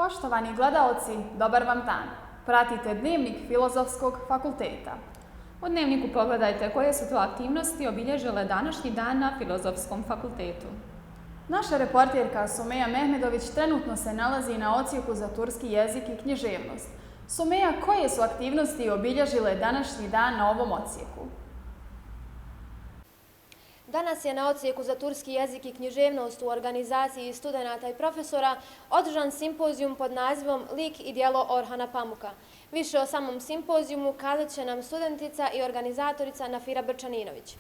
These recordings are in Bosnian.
Poštovani gledaoci, dobar vam dan. Pratite Dnevnik Filozofskog fakulteta. U Dnevniku pogledajte koje su to aktivnosti obilježile današnji dan na Filozofskom fakultetu. Naša reporterka Sumeja Mehmedović trenutno se nalazi na odsjeku za turski jezik i književnost. Sumeja, koje su aktivnosti obilježile današnji dan na ovom odsjeku? Danas je na odsjeku za turski jezik i književnost u organizaciji studenata i profesora održan simpozijum pod nazivom Lik i djelo Orhana Pamuka. Više o samom simpozijumu kazat će nam studentica i organizatorica Nafira Brçaninović.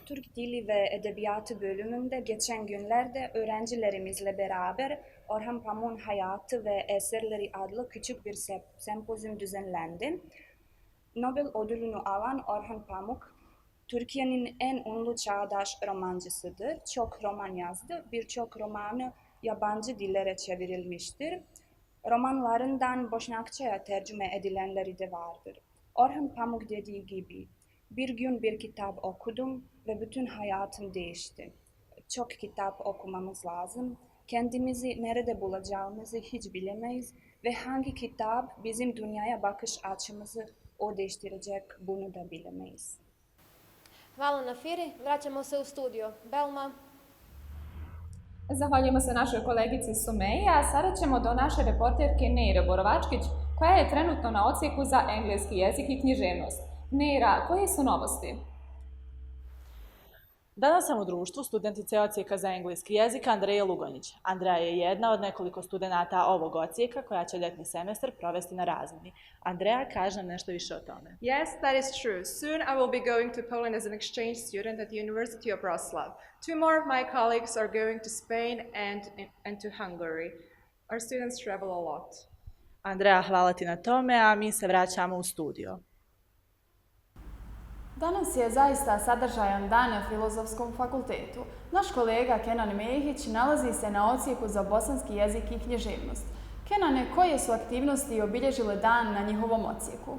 Türk Dili ve Edebiyatı bölümünde geçen günlerde öğrencilerimizle beraber Orhan Pamuk'un hayatı ve eserleri adlı küçük bir sempozyum düzenlendi. Nobel ödülünü alan Orhan Pamuk, Türkiye'nin en ünlü çağdaş romancısıdır. Çok roman yazdı, birçok romanı yabancı dillere çevrilmiştir. Romanlarından Boşnakça'ya tercüme edilenleri de vardır. Orhan Pamuk dediği gibi, bir gün bir kitap okudum ve bütün hayatım değişti. Çok kitap okumamız lazım. Kendimizi nerede bulacağımızı hiç bilemeyiz ve hangi kitap bizim dünyaya bakış açımızı o değiştirecek bunu da bilemeyiz. Hvala Nafiri, vraćamo se u studio. Belma. Zahvaljujemo se našoj kolegici Sumeji, a sada ćemo do naše reporterke Neire Borovačkić, koja je trenutno na odsjeku za engleski jezik i književnost. Neira, koje su novosti? Danas sam u društvu studentice odsjeka za engleski jezik Andreje Lugonjić. Andreja je jedna od nekoliko studenata ovog odsjeka koja će ljetni semestar provesti na razmjeni. Andreja, kaže nam nešto više o tome. Yes, that is true. Soon I will be going to Poland as an exchange student at the University of Wrocław. Two more of my colleagues are going to Spain and to Hungary. Our students travel a lot. Andreja, hvala ti na tome, a mi se vraćamo u studio. Danas je zaista sadržajan dan na Filozofskom fakultetu. Naš kolega Kenan Mehić nalazi se na odsjeku za bosanski jezik i književnost. Kenane, koje su aktivnosti obilježile dan na njihovom odsjeku?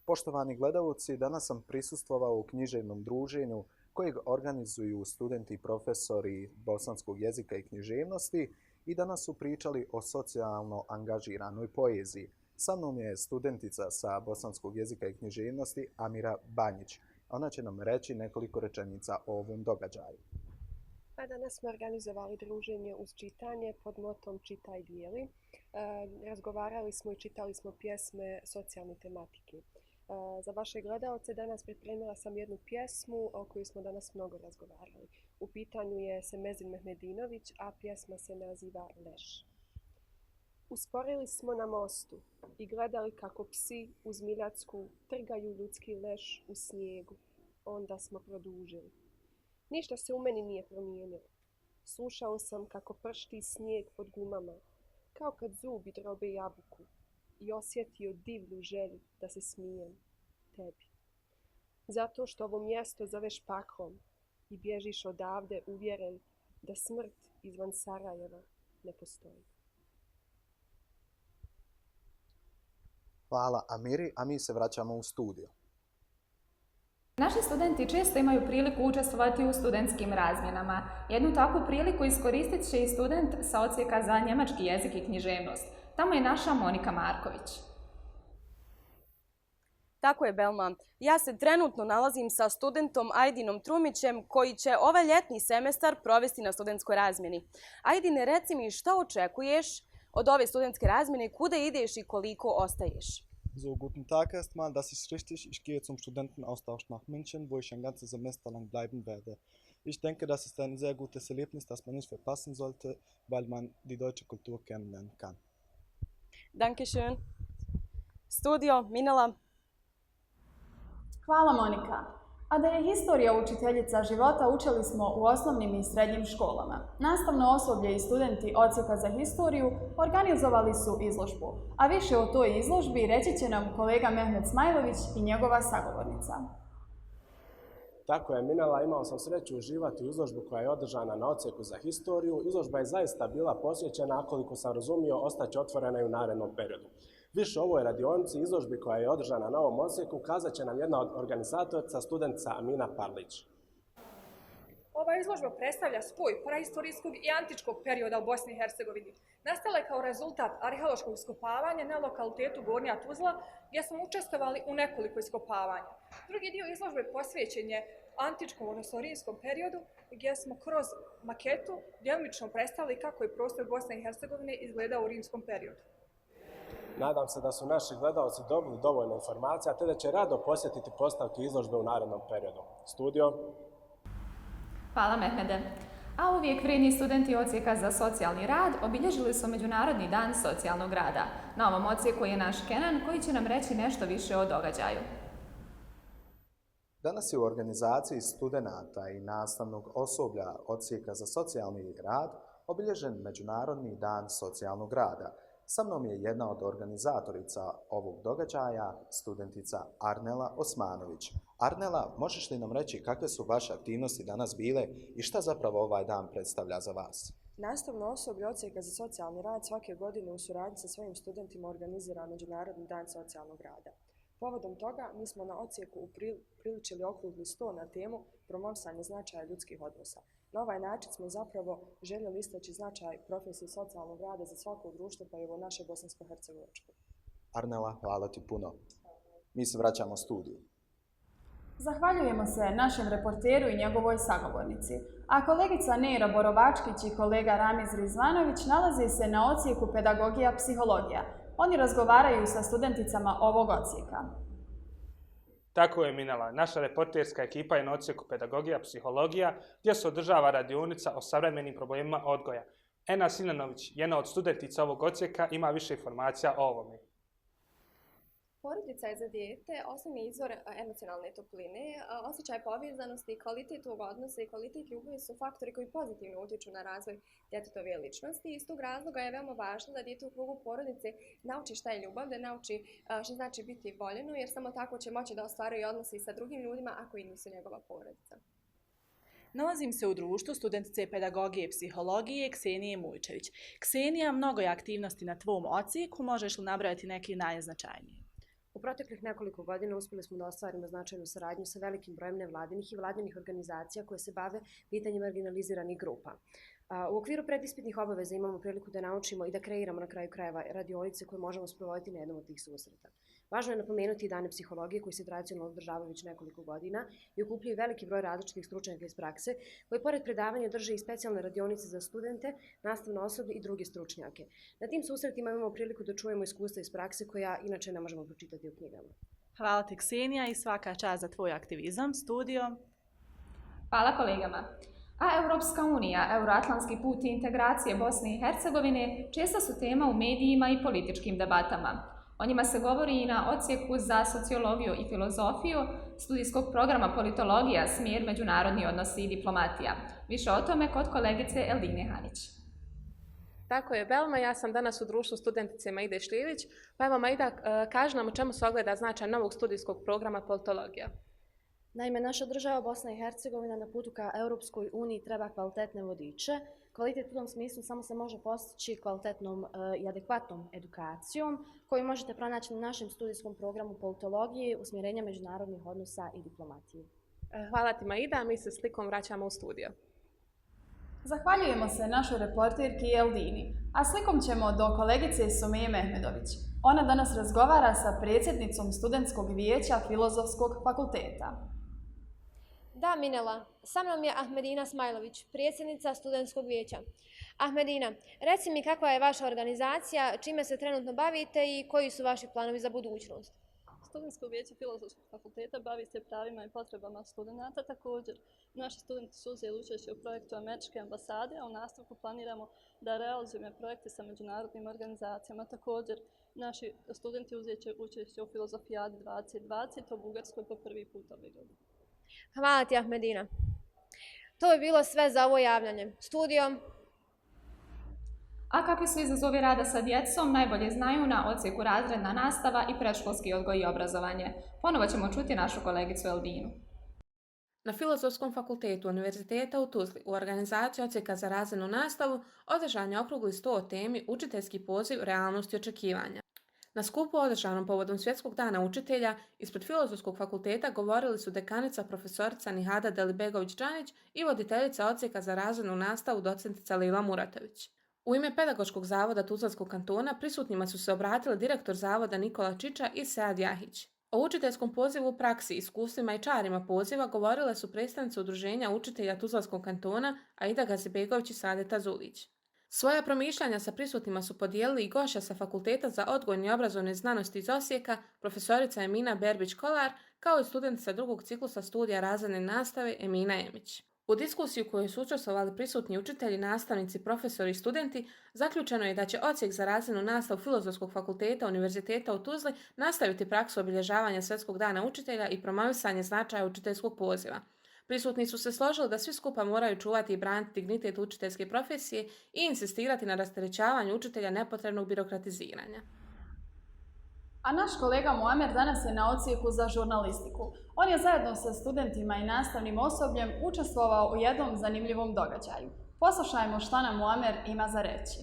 Poštovani gledalci, danas sam prisustvovao u književnom druženju kojeg organizuju studenti i profesori bosanskog jezika i književnosti i danas su pričali o socijalno angažiranoj poeziji. Sa mnom je studentica sa bosanskog jezika i književnosti Amira Banjić. Ona će nam reći nekoliko rečenica o ovom događaju. Danas smo organizovali druženje uz čitanje pod motom Čitaj dijeli. Razgovarali smo i čitali smo pjesme socijalne tematike. Za vaše gledaoce danas pripremila sam jednu pjesmu o kojoj smo danas mnogo razgovarali. U pitanju je Semezin Mehmedinović, a pjesma se naziva Leš. Usporili smo na mostu i gledali kako psi uz Miljacku trgaju ljudski leš u snijegu. Onda smo produžili. Ništa se u meni nije promijenilo. Slušao sam kako pršti snijeg pod gumama, kao kad zubi drobe jabuku, i osjetio divnu želju da se smijem tebi. Zato što ovo mjesto zoveš paklom i bježiš odavde uvjeren da smrt izvan Sarajeva ne postoji. Hvala Amiri, a mi se vraćamo u studio. Naši studenti često imaju priliku učestvovati u studentskim razmjenama. Jednu takvu priliku iskoristit će i student sa odsjeka za njemački jezik i književnost. Tamo je naša Monika Marković. Tako je, Belma. Ja se trenutno nalazim sa studentom Ajdinom Trumićem koji će ovaj ljetni semestar provesti na studentskoj razmjeni. Ajdine, reci mi šta očekuješ od ove studentske razmjene, kuda ideš i koliko ostaješ? So, guten Tag erstmal, das ist richtig. Ich gehe zum Studentenaustausch nach München, wo ich ein ganzes Semester lang bleiben werde. Ich denke, das ist ein sehr gutes Erlebnis, das man nicht verpassen sollte, weil man die deutsche Kultur kennenlernen kann. Dankeschön. Studio, Minela. Hvala Monika. A da je historija učiteljica života učili smo u osnovnim i srednjim školama. Nastavno osoblje i studenti odsjeka za historiju organizovali su izložbu. A više o toj izložbi reći će nam kolega Mehmet Smajlović i njegova sagovornica. Tako je, Minela, imao sam sreću uživati u izložbu koja je održana na odsjeku za historiju. Izložba je zaista bila posjećena, a koliko sam razumio, ostaće otvorena i u narednom periodu. Više o ovoj radionici izložbi koja je održana na ovom odsjeku kazat će nam jedna od organizatorica, studentica Amina Parlić. Ova Ova izložba predstavlja spoj prahistorijskog i antičkog perioda u Bosni i Hercegovini. Nastala je kao rezultat arheološkog iskopavanja na lokalitetu Gornja Tuzla, gdje smo učestvovali u nekoliko iskopavanja. Drugi dio izložbe posvećen je antičkom, odnosno rimskom periodu, gdje smo kroz maketu djelomično predstavili kako je prostor Bosne i Hercegovine izgledao u rimskom periodu. Nadam se da su naši gledalci dobili dovoljno informacija, te da će rado posjetiti postavke izložbe u narednom periodu. Studio. Hvala Mehmede. A uvijek vrijedni studenti odsjeka za socijalni rad obilježili su Međunarodni dan socijalnog rada. Na ovom odsjeku je naš Kenan koji će nam reći nešto više o događaju. Danas je u organizaciji studenata i nastavnog osoblja odsjeka za socijalni rad obilježen Međunarodni dan socijalnog rada. Sa mnom je jedna od organizatorica ovog događaja, studentica Arnela Osmanović. Arnela, možeš li nam reći kakve su vaše aktivnosti danas bile i šta zapravo ovaj dan predstavlja za vas? Nastavno osoblje odsjeka za socijalni rad svake godine u suradnji sa svojim studentima organizira Međunarodni dan socijalnog rada. Povodom toga mi smo na odsjeku upriličili okrugli sto na temu promovisanje značaja ljudskih odnosa. Na ovaj način smo zapravo željeli istaći značaj profesije socijalnog rada za svako društvo, pa i ovo naše bosansko-hercegovačko. Arnela, hvala ti puno. Mi se vraćamo studiju. Zahvaljujemo se našem reporteru i njegovoj sagovornici. A kolegica Neira Borovačkić i kolega Ramiz Rizvanović nalaze se na odsjeku pedagogija psihologija. Oni razgovaraju sa studenticama ovog odsjeka. Tako je, Minela. Naša reporterska ekipa je na odsjeku pedagogija psihologija gdje se održava radionica o savremenim problemima odgoja. Ena Sinanović, jedna od studentica ovog odsjeka, ima više informacija o ovome. Porodica je za dijete osnovni izvor emocionalne topline, osjećaj povezanosti, kvalitet tog odnosa i kvalitet ljubavi su faktori koji pozitivno utječu na razvoj djetetove ličnosti. Iz tog razloga je veoma važno da dijete u krugu porodice nauči šta je ljubav, da nauči što znači biti voljeno, jer samo tako će moći da ostvaruje odnose i sa drugim ljudima ako i nisu njegova porodica. Nalazim se u društvu studentice pedagogije i psihologije Ksenije Mujčević. Ksenija, mnogo je aktivnosti na tvom odsjeku, možeš li nabrojati neke najznačajnije? U proteklih nekoliko godina uspjeli smo da ostvarimo značajnu saradnju sa velikim brojem nevladinih i vladinih organizacija koje se bave pitanjem marginaliziranih grupa. U okviru predispitnih obaveza imamo priliku da naučimo i da kreiramo na kraju krajeva radionice koje možemo sprovoditi na jednom od tih susreta. Važno je napomenuti i dane psihologije koji se tradicionalno održavaju već nekoliko godina i okupljaju veliki broj različitih stručnjaka iz prakse koji pored predavanja drže i specijalne radionice za studente, nastavno osoblje i druge stručnjake. Na tim susretima imamo priliku da čujemo iskustva iz prakse koja inače ne možemo pročitati u knjigama. Hvala ti Ksenija i svaka čast za tvoj aktivizam. Studio. Hvala kolegama. A Europska unija, euroatlantski put i integracije Bosne i Hercegovine često su tema u medijima i političkim debatama. O njima se govori i na odsjeku za sociologiju i filozofiju studijskog programa politologija, smjer međunarodni odnosi i diplomatija. Više o tome kod kolegice Eldine Hanić. Tako je, Belma, ja sam danas u društvu studentice Maide Šljivić. Pa evo Maida, kaži nam u čemu se ogleda značaj novog studijskog programa politologija. Naime, naša država Bosna i Hercegovina na putu ka Europskoj uniji treba kvalitetne vodiče. Kvalitet u tom smislu samo se može postići kvalitetnom i adekvatnom edukacijom koju možete pronaći na našem studijskom programu politologije, usmjerenja međunarodnih odnosa i diplomatije. Hvala ti Maida, mi se slikom vraćamo u studio. Zahvaljujemo se našoj reporterki Eldini, a slikom ćemo do kolegice Sumeje Mehmedović. Ona danas razgovara sa predsjednicom Studentskog vijeća Filozofskog fakulteta. Da, Minela, sa mnom je Ahmedina Smajlović, predsjednica Studentskog vijeća. Ahmedina, reci mi kakva je vaša organizacija, čime se trenutno bavite i koji su vaši planovi za budućnost? Studentsko vijeće Filozofskog fakulteta bavi se pravima i potrebama studenata. Također, naši studenti su uzeli učešće u projektu Američke ambasade, a u nastavku planiramo da realizujemo projekte sa međunarodnim organizacijama. Također, naši studenti uzet će učešće u Filozofijadi 2020 u Bugarskoj po prvi put ove godine. Hvala ti, Ahmedina. To je bilo sve za ovo javljanje. Studio. A kakvi su izazovi rada sa djecom najbolje znaju na odsjeku razredna nastava i predškolski odgoj i obrazovanje. Ponovo ćemo čuti našu kolegicu Eldinu. Na Filozofskom fakultetu Univerziteta u Tuzli u organizaciji odsjeka za razrednu nastavu održan je okrugli sto o temi Učiteljski poziv realnosti i očekivanja. Na skupu održanom povodom Svjetskog dana učitelja ispred Filozofskog fakulteta govorili su dekanica profesorica Nihada Delibegović-Džanić i voditeljica odsjeka za razrednu nastavu docentica Lila Muratović. U ime Pedagoškog zavoda Tuzlanskog kantona prisutnima su se obratili direktor zavoda Nikola Čiča i Sead Jahić. O učiteljskom pozivu u praksi, iskustvima i čarima poziva govorile su predstavnice Udruženja učitelja Tuzlanskog kantona Aida Gazibegović i Sadeta Zulić. Svoja promišljanja sa prisutnima su podijelili i gošća sa Fakulteta za odgojne i obrazovne znanosti iz Osijeka, profesorica Emina Berbić-Kolar, kao i studentica drugog ciklusa studija razredne nastave Emina Emić. U diskusiji u kojoj su učestvovali prisutni učitelji, nastavnici, profesori i studenti, zaključeno je da će odsjek za razrednu nastavu Filozofskog fakulteta Univerziteta u Tuzli nastaviti praksu obilježavanja Svjetskog dana učitelja i promovisanje značaja učiteljskog poziva. Prisutni su se složili da svi skupa moraju čuvati i braniti dignitet učiteljske profesije i insistirati na rasterećavanju učitelja nepotrebnog birokratiziranja. A naš kolega Muamer danas je na odsjeku za žurnalistiku. On je zajedno sa studentima i nastavnim osobljem učestvovao u jednom zanimljivom događaju. Poslušajmo šta nam Muamer ima za reći.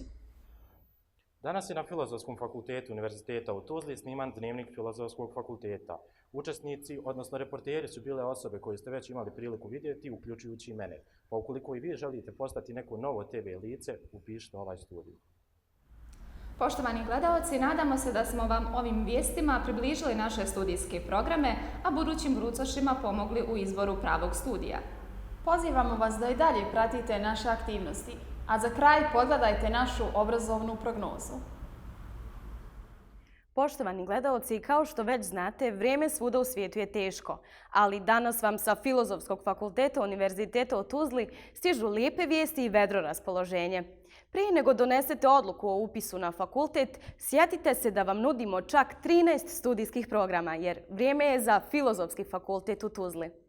Danas je na Filozofskom fakultetu Univerziteta u Tuzli sniman dnevnik Filozofskog fakulteta. Učesnici, odnosno reporteri, su bile osobe koje ste već imali priliku vidjeti, uključujući i mene. Pa ukoliko i vi želite postati neko novo TV lice, upišite ovaj studij. Poštovani gledaoci, nadamo se da smo vam ovim vijestima približili naše studijske programe, a budućim brucošima pomogli u izboru pravog studija. Pozivamo vas da i dalje pratite naše aktivnosti, a za kraj pogledajte našu obrazovnu prognozu. Poštovani gledaoci, kao što već znate, vrijeme svuda u svijetu je teško, ali danas vam sa Filozofskog fakulteta Univerziteta u Tuzli stižu lijepe vijesti i vedro raspoloženje. Prije nego donesete odluku o upisu na fakultet, sjetite se da vam nudimo čak 13 studijskih programa, jer vrijeme je za Filozofski fakultet u Tuzli.